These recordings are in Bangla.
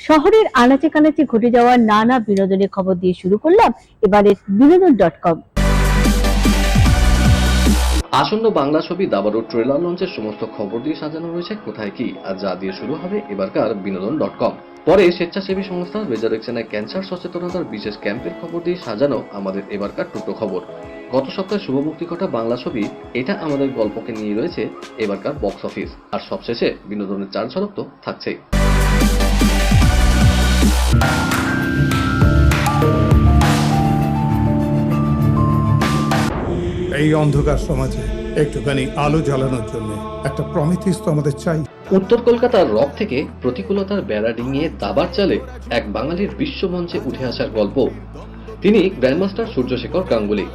শহরের আনাচে কানাচে ঘটে যাওয়া নানা বিনোদনের খবর দিয়ে শুরু করলাম এবারের বিনোদন.com। আসন্ন বাংলা ছবি দাবারু ট্রেলার লঞ্চের সমস্ত খবর দিয়ে সাজানো রয়েছে কোথায় কি, আর যা দিয়ে শুরু হবে এবারকার বিনোদন.com। পরে স্বেচ্ছাসেবী সংস্থা রেজারেকশনে ক্যান্সার সচেতনতার বিশেষ ক্যাম্পের খবর দিয়ে সাজানো আমাদের এবারকার টুটো খবর। গত সপ্তাহে শুভমুক্তি ঘটা বাংলা ছবি এটা আমাদের গল্পকে নিয়ে রয়েছে এবারকার বক্স অফিস, আর সবশেষে বিনোদনের চার ঝলক তো থাকছেই। এই অন্ধকার সমাজে একটুখানি আলো জ্বালানোর জন্য একটা প্রমিথিস তো আমাদের চাই। উত্তর কলকাতার রক থেকে প্রতিকূলতার বেড়া ডিঙিয়ে দাবার চালে এক বাঙালির বিশ্বমঞ্চে উঠে আসার গল্প। তিনি গ্র্যান্ডমাস্টার সূর্যশেখর গাঙ্গুলী।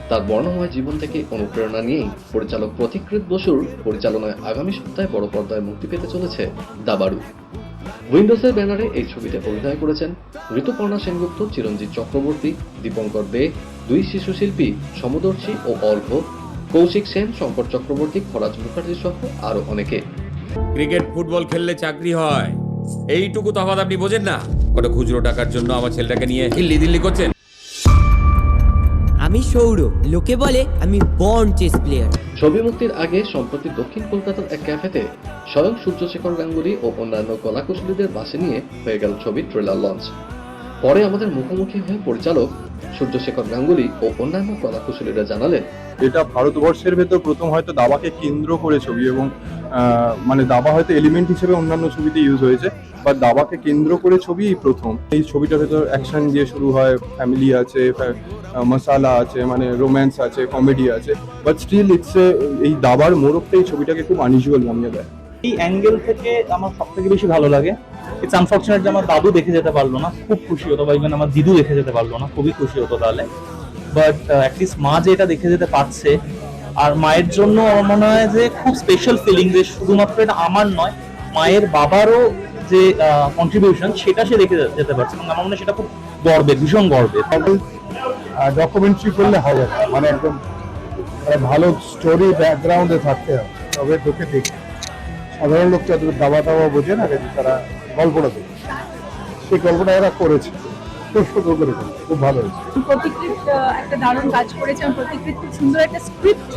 তার বর্ণময় জীবন থেকে অনুপ্রেরণা নিয়েই পরিচালক প্রতীকৃত বসুর পরিচালনায় আগামী সপ্তাহে বড় পর্দায় মুক্তি পেতে চলেছে দাবারু। উইন্ডোজের ব্যানারে এই ছবিতে অভিনয় করেছেন ঋতুপর্ণা সেনগুপ্ত, চিরঞ্জিত চক্রবর্তী, দীপঙ্কর দে, দুই শিশু শিল্পী সমদর্শী ও অর্ঘ্য, কৌশিক সেন, শঙ্কর চক্রবর্তী, খরাজ মুখার্জি সহ আরো অনেকে। ক্রিকেট ফুটবল খেললে চাকরি হয়, এইটুকু তফাৎ আপনি বোঝেন না? কত খুচরো টাকার জন্য আমার ছেলেটাকে নিয়ে দিল্লি করছেন। আমি সৌরভ, লোকে বলে আমি বর্ন চেস প্লেয়ার। ছবি মুক্তির আগে সম্প্রতি দক্ষিণ কলকাতার এক ক্যাফেতে স্বয়ং সূর্যশেখর গাঙ্গুলী ও অন্যান্য কলাকুশলীদের বাসে নিয়ে হয়ে গেল ছবির ট্রেলার লঞ্চ। পরে আমাদের মুখোমুখি হয়ে পরিচালক সূর্যশেখর গাঙ্গুলী ও অন্যান্য কলাকুশলীরা জানালেন, এটা ভারতবর্ষের ভেতর প্রথম হয়তো দাবাকে কেন্দ্র করে ছবি, এবং মানে দাবা হয়তো এলিমেন্ট হিসেবে অন্যান্য ছবিতে ইউজ হয়েছে, বাট দাবাকে কেন্দ্র করে ছবি এই প্রথম। এই ছবিটার ভেতর অ্যাকশন দিয়ে শুরু হয়, ফ্যামিলি আছে, মশালা আছে, মানে রোম্যান্স আছে, কমেডি আছে, বাট স্টিল এই দাবার মোড়কটা এই ছবিটাকে খুব আনইউজুয়াল বানিয়ে দেয়। এই অ্যাঙ্গেল থেকে আমার সব থেকে বেশি ভালো লাগে। ইটস আনফর্চুনেট যে আমার দাদু দেখে যেতে পারলো না, খুব খুশি হতো, বা ইভেন আমার দিদু দেখে যেতে পারলো না, খুবই খুশি হতো তাহলে। বাট অ্যাটলিস্ট মা যে এটা দেখে যেতে পারছে, আর মায়ের জন্য আমার মনে হয় যে খুব স্পেশাল ফিলিং, যে শুধুমাত্র এটা আমার নয়, মায়ের বাবারও যে কন্ট্রিবিউশন সেটা সে দেখে যেতে পারছে, এবং আমার মনে হয় সেটা খুব গর্বের, ভীষণ গর্বের। ডকুমেন্টারি করলে হবে না, মানে একদম ভালো স্টোরি ব্যাকগ্রাউন্ডে থাকতে হবে, তবে ঢুকে দেখি। সাধারণ লোক যাদের দাবা দাবা বোঝে না, তারা গল্পটা দেখে, সেই গল্পটা এরা করেছে, খুব সুন্দর করে করেছে, খুব ভালো হয়েছে। প্রতিকৃত একটা দারুণ কাজ করেছে, এবং প্রতিকৃত খুব সুন্দর একটা স্ক্রিপ্ট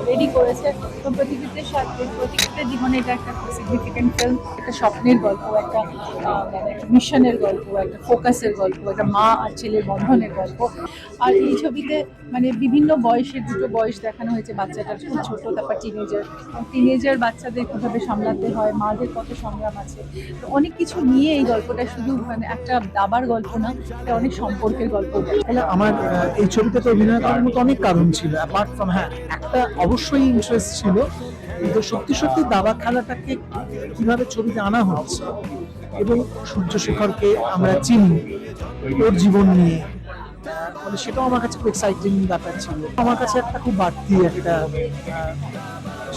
রেডি করেছে। তো প্রতিকৃতের সাথে প্রতিকৃতের জীবনে এটা একটা সিগনিফিকেন্ট ফিল্ম, একটা স্বপ্নের গল্প, একটা মিশনের গল্প, একটা ফোকাসের গল্প, একটা মা আর ছেলের বন্ধনের গল্প। আর এই ছবিতে মানে বিভিন্ন বয়সের দুটো বয়স দেখানো হয়েছে, বাচ্চাটা খুব ছোট, তারপর টিনেজার বাচ্চাদের কিভাবে সামলাতে হয়, মাদের কত সংগ্রাম আছে, তো অনেক কিছু নিয়ে এই গল্পটা শুধু মানে একটা দাবার গল্প না, এটা অনেক সম্পর্কের গল্প। আমার এই ছবিতে তো অভিনয় করার মতো অনেক কারণ ছিল, অ্যাপার্ট ফ্রম একটা অবশ্যই ইন্টারেস্ট ছিল, কিন্তু সত্যি সত্যি দাবা খেলাটাকে কিভাবে ছবিতে আনা হচ্ছে, এবং সূর্যশেখরকে আমরা চিনি ওর জীবন নিয়ে, মানে সেটাও আমার কাছে খুব এক্সাইটিং ব্যাপার ছিল। আমার কাছে একটা খুব বাড়তি একটা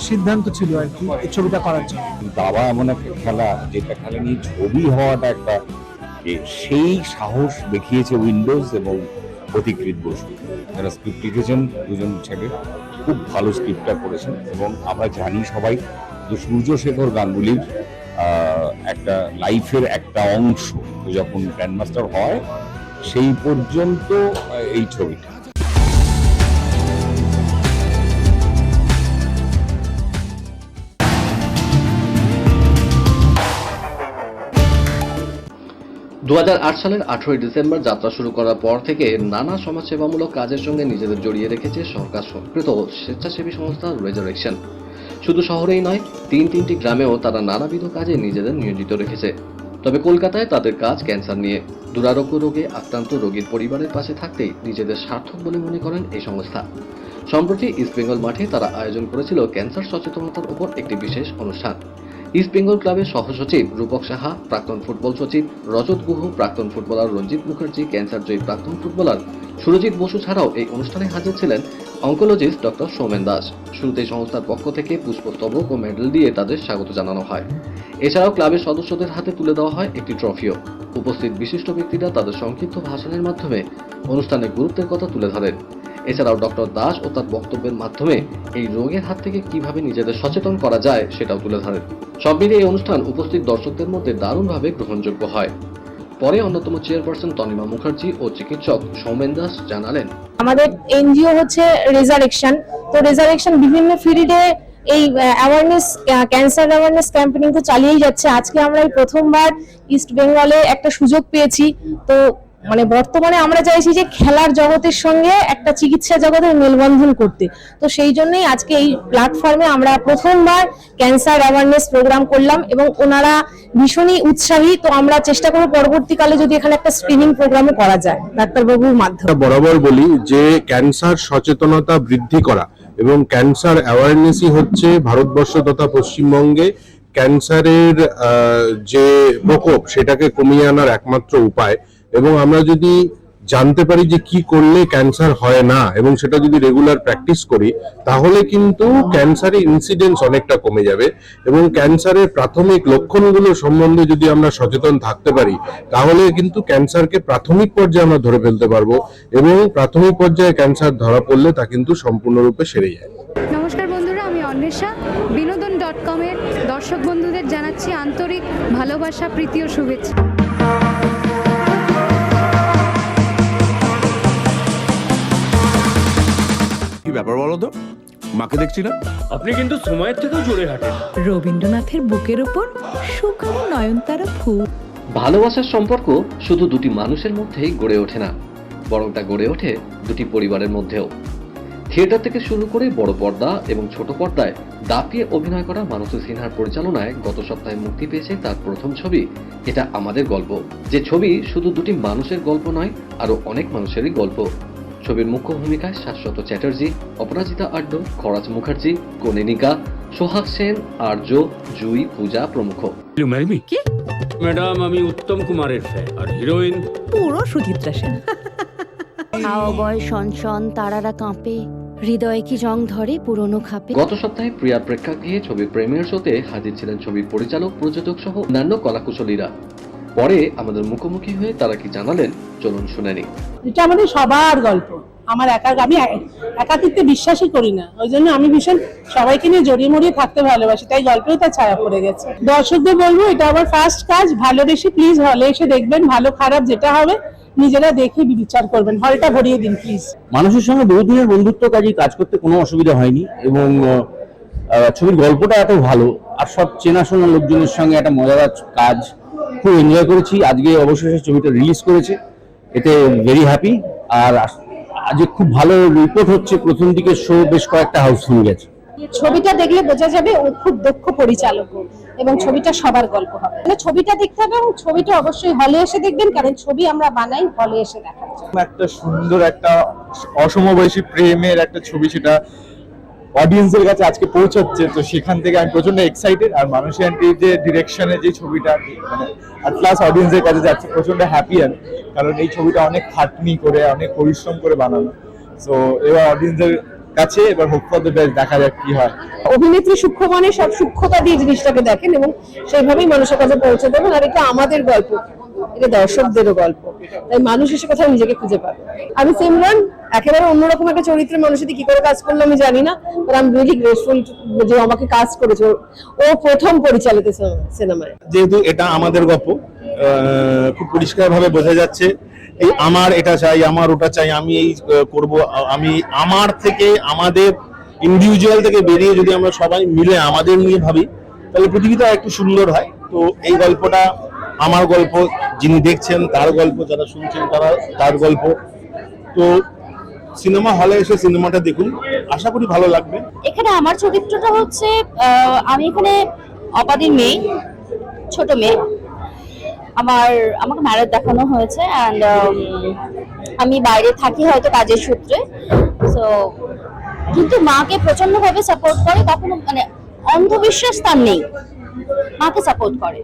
সিদ্ধান্ত ছিল আর কি এই ছবিটা করার জন্য। দাবা এমন একটা খেলা যেটা খেলা নিয়ে ছবি হওয়াটা একটা, সেই সাহস দেখিয়েছে উইন্ডোজ এবং প্রতীকৃত বসু, যারা স্ক্রিপ্ট লিখেছেন। দুজন ছেলে খুব ভালো স্ক্রিপ্টটা করেছেন, এবং আমরা জানি সবাই যে সূর্যশেখর গাঙ্গুলীর একটা লাইফের একটা অংশ যখন গ্র্যান্ডমাস্টার হয় সেই পর্যন্ত এই ছবিটা। সালের 18 ডিসেম্বর যাত্রা শুরু করার পর থেকে নানা সমাজসেবামূলক কাজের সঙ্গে নিজেদের জড়িয়ে রেখেছে সরকার স্বীকৃত স্বেচ্ছাসেবী সংস্থা রেজারেকশন। শুধু শহরেই নয়, তিনটি গ্রামেও তারা নানাবিধ কাজে নিজেদের নিয়োজিত রেখেছে। তবে কলকাতায় তাদের কাজ ক্যান্সার নিয়ে। দুরারোগ্য রোগে আক্রান্ত রোগীর পরিবারের পাশে থাকতেই নিজেদের সার্থক বলে মনে করেন এই সংস্থা। সম্প্রতি ইস্টবেঙ্গল মাঠে তারা আয়োজন করেছিল ক্যান্সার সচেতনতার উপর একটি বিশেষ অনুষ্ঠান। ইস্টবেঙ্গল ক্লাবের সহসচিব রূপক সাহা, প্রাক্তন ফুটবল সচিব রজত গুহ, প্রাক্তন ফুটবলার রঞ্জিত মুখার্জি, ক্যান্সারজয়ী প্রাক্তন ফুটবলার সুরজিৎ বসু ছাড়াও এই অনুষ্ঠানে হাজির ছিলেন অঙ্কোলজিস্ট ডক্টর সৌমেন দাস। শুরুতেই সংস্থার পক্ষ থেকে পুষ্পস্তবক ও মেডেল দিয়ে তাদের স্বাগত জানানো হয়। এছাড়াও ক্লাবের সদস্যদের হাতে তুলে দেওয়া হয় একটি ট্রফিও। উপস্থিত বিশিষ্ট ব্যক্তিরা তাদের সংক্ষিপ্ত ভাষণের মাধ্যমে অনুষ্ঠানের গুরুত্বের কথা তুলে ধরেন। এছাড়াও ডক্টর দাস ও তার বক্তব্যের মাধ্যমে এই রোগের হাত থেকে কিভাবে নিজেদের সচেতন করা যায় সেটাও তুলে ধরেন। সব মিলিয়ে এই অনুষ্ঠান উপস্থিত দর্শকদের মধ্যে দারুণভাবে গ্রহণযোগ্য হয়। পরে অন্যতম চেয়ারপারসন তনিমা মুখার্জি ও চিকিৎসক সৌমেন দাস জানালেন, আমাদের এনজিও হচ্ছে রেজারেকশন। তো রেজারেকশন বিভিন্ন ফিল্ডে এই অ্যাওয়ারনেস, ক্যান্সার অ্যাওয়ারনেস ক্যাম্পেইন তো চালিয়েই যাচ্ছে। আজকে আমরা এই প্রথমবার ইস্ট বেঙ্গলে একটা সুযোগ পেয়েছি। তো মানে বর্তমানে আমরা চাইছি যে খেলার জগতের সঙ্গে একটা চিকিৎসা জগতের মেলবন্ধন করতে। তো সেই জন্যই আজকে এই প্ল্যাটফর্মে আমরা প্রথমবার ক্যান্সার অ্যাওয়ারনেস প্রোগ্রাম করলাম এবং ওনারা ভীষণই উৎসাহী। তো আমরা চেষ্টা করব পরবর্তীকালে যদি এখানে একটা স্ক্রিনিং প্রোগ্রামও করা যায় ডাক্তারবাবুর মাধ্যমে। বরাবর বলি যে ক্যান্সার সচেতনতা বৃদ্ধি করা এবং ক্যান্সার অ্যাওয়ারনেসই হচ্ছে ভারতবর্ষ তথা পশ্চিমবঙ্গে ক্যান্সারের যে প্রকোপ সেটাকে কমিয়ে আনার একমাত্র উপায়। এবং আমরা যদি জানতে পারি যে কি করলে ক্যান্সার হয় না এবং সেটা যদি রেগুলার প্র্যাকটিস করি, তাহলে কিন্তু ক্যান্সারের ইনসিডেন্স অনেকটা কমে যাবে। এবং ক্যান্সারের প্রাথমিক লক্ষণগুলো সম্বন্ধে যদি আমরা সচেতন থাকতে পারি, তাহলে কিন্তু ক্যান্সারকে প্রাথমিক পর্যায়ে আমরা ধরে ফেলতে পারবো এবং প্রাথমিক পর্যায়ে ক্যান্সার ধরা পড়লে তা কিন্তু সম্পূর্ণরূপে সেরে যায়। নমস্কার বন্ধুরা, আমি অন্বেষা। বিনোদন.com এর দর্শক বন্ধুদের জানাচ্ছি আন্তরিক ভালোবাসা, প্রীতি ও শুভেচ্ছা। কি ব্যাপার বলো তো, মাকে দেখছি না। আপনি কিন্তু সময়ের থেকেও জোরে হাঁটেন। রবীন্দ্রনাথের বুকের উপর শুকনো নয়নতারা ফুল। ভালোবাসার সম্পর্ক শুধু দুটি মানুষের মধ্যেই গড়ে ওঠে না, বরং তা গড়ে ওঠে দুটি পরিবারের মধ্যেও। থিয়েটার থেকে শুরু করে বড় পর্দা এবং ছোট পর্দায় দাপিয়ে অভিনয় করা মানসী সিনহার পরিচালনায় গত সপ্তাহে মুক্তি পেয়েছে তার প্রথম ছবি এটা আমাদের গল্প। যে ছবি শুধু দুটি মানুষের গল্প নয়, আরো অনেক মানুষেরই গল্প। ছবির মুখ্য ভূমিকায় শাশ্বত চ্যাটার্জি, অপরাজিতা আড্ড, খরাজ মুখার্জি, কনিনিকা, সোহাগ সেন, আর্য, জুই, পূজা প্রমুখ। ম্যাডাম, আমি উত্তম কুমারের ফ্যান আর হিরোইন পুরো সুচিত্রা সেন। হাওয়ায় সনসন তারারা কাঁপে, হৃদয়ে কি জং ধরে পুরনো খাপে। গত সপ্তাহে প্রিয়া প্রেক্ষাগৃহে ছবির প্রিমিয়ার শোতে হাজির ছিলেন ছবির পরিচালক, প্রযোজক সহ অন্যান্য কলাকুশলীরা। পরে আমাদের মুখোমুখি হয়ে তারা কি জানালেন, চলুন শুনে নিই। এটা আমাদের সবার গল্প। আমার আমি একাকিত্বে বিশ্বাসই করি না, ওই জন্য আমি ভীষণ সবাইকে নিয়ে জড়িয়ে মরিয়ে থাকতে ভালোবাসি, তাই গল্পেও তার ছায়া পড়ে গেছে। দর্শকদের বলবো, এটা আমার ফার্স্ট কাজ, ভালোবেসে প্লিজ হলে এসে দেখবেন। ভালো খারাপ যেটা হবে নিজেরা দেখে বিচার করবেন, হলটা ভরিয়ে দিন প্লিজ। মানুষের সঙ্গে বহুদিনের বন্ধুত্ব কাজেই কাজ করতে কোনো অসুবিধা হয়নি এবং ছবির গল্পটা এত ভালো আর সব চেনাশোনা লোকজনের সঙ্গে একটা মজাদার কাজ, খুব এনজয় করেছি। আজকে অবশেষে ছবিটা রিলিজ করেছে, এতে ভেরি হ্যাপি। আর আজকে খুব ভালো রিপোর্ট হচ্ছে, প্রথম দিকে শো বেশ কয়েকটা হাউসফুল গেছে। ছবিটা দেখলে বোঝা যাবে ও খুব দক্ষ পরিচালক এবং ছবিটা সবার গল্প হবে। মানে ছবিটা দেখতে হবে এবং ছবিটা অবশ্যই হলে এসে দেখবেন, কারণ ছবি আমরা বানাই হলে এসে দেখার জন্য। একটা সুন্দর একটা অসমবয়সী প্রেমের একটা ছবি, সেটা অডিয়েন্সের কাছে আজকে পৌঁছাচ্ছে। তো সেখান থেকে আমি প্রচন্ড এক্সাইটেড। আর মানসী আন্টির যে ডিরেকশনে যে ছবিটা মানে অ্যাট লাস্ট অডিয়েন্সের কাছে যাচ্ছে, প্রচন্ড হ্যাপি আমি, কারণ এই ছবিটা অনেক খাটনি করে, অনেক পরিশ্রম করে বানানো। সো এবার অডিয়েন্সের কাছে এবার হোপ ফর দ্য বেস্ট, দেখা যাক কি হয়। অভিনেত্রী সূক্ষ্ম মানে সব সূক্ষ্মতা দিয়ে জিনিসটাকে দেখেন এবং সেইভাবেই মানুষের কাছে পৌঁছে দেবেন। আর এটা আমাদের গল্প, এটা দর্শকদেরও গল্প, তাই মানুষ এসে কোথাও নিজেকে খুঁজে পাবে। আমি সিমরান, একেবারে অন্যরকম একটা চরিত্রের মানুষের সাথে কি করে কাজ করলো আমি জানি না, but I am really grateful যে আমাকে কাজ করেছে। ও প্রথম পরিচালিত সিনেমায়। যেহেতু এটা আমাদের গল্প, খুব পরিষ্কারভাবে বোঝা যাচ্ছে এই আমার এটা চাই, আমার ওটা চাই, আমি এই করব, আমি আমার থেকে আমাদের ইন্ডিভিজুয়াল থেকে বেরিয়ে যদি আমরা সবাই মিলে আমাদের নিয়ে ভাবি, তাহলে পৃথিবীটা একটু সুন্দর হয়। তো এই গল্পটা আমার গল্প, যিনি দেখছেন তার গল্প, যারা শুনছেন তারা তার গল্প। তো সিনেমা হলে এসে সিনেমাটা দেখুন, আশা করি ভালো লাগবে। এখানে আমার চরিত্রটা হচ্ছে আমি এখানে অপাদির মেয়ে, ছোট মেয়ে। আমাকে ম্যারেজ দেখানো হয়েছে অ্যান্ড আমি বাইরে থাকি হয়তো কাজের সূত্রে। সো কিন্তু মাকে প্রচন্ড ভাবে সাপোর্ট করে, কখনো মানে অন্ধবিশ্বাস তার নেই, মাকে সাপোর্ট করে।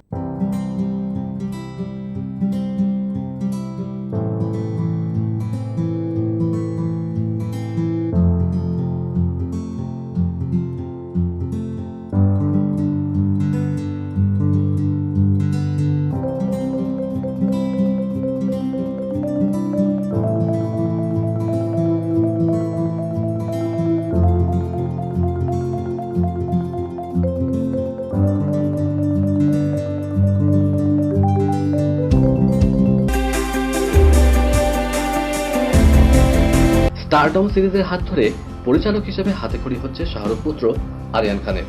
স্টারডম সিরিজের হাত ধরে পরিচালক হিসেবে হাতেখড়ি হচ্ছে শাহরুখ পুত্র আরিয়ান খানের।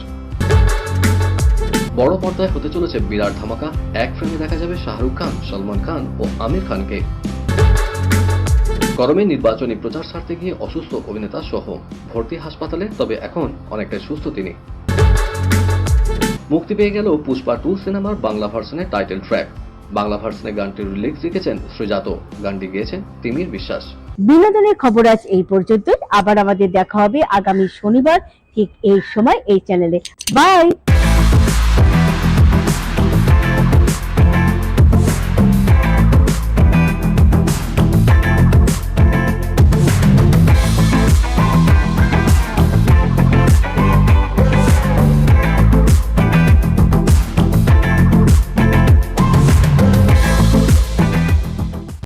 বড় পর্দায় হতে চলেছে বিরাট ধামাকা। এক ফ্রেমে দেখা যাবে শাহরুখ খান, সলমান খান ও আমির খানকে। গরমে নির্বাচনী প্রচার সারতে গিয়ে অসুস্থ অভিনেতা সহ ভর্তি হাসপাতালে, তবে এখন অনেকটাই সুস্থ তিনি। মুক্তি পেয়ে গেল পুষ্পা 2 সিনেমার বাংলা ভার্সনের টাইটেল ট্র্যাক। বাংলা ভার্সনে গানটির লিরিক্স লিখেছেন শ্রীজাত, গানটি গেয়েছেন তিমির বিশ্বাস। বিনোদনের খবর আজ এই পর্যন্তই। আবার আমাদের দেখা হবে আগামী শনিবার ঠিক এই সময় এই চ্যানেলে। বাই।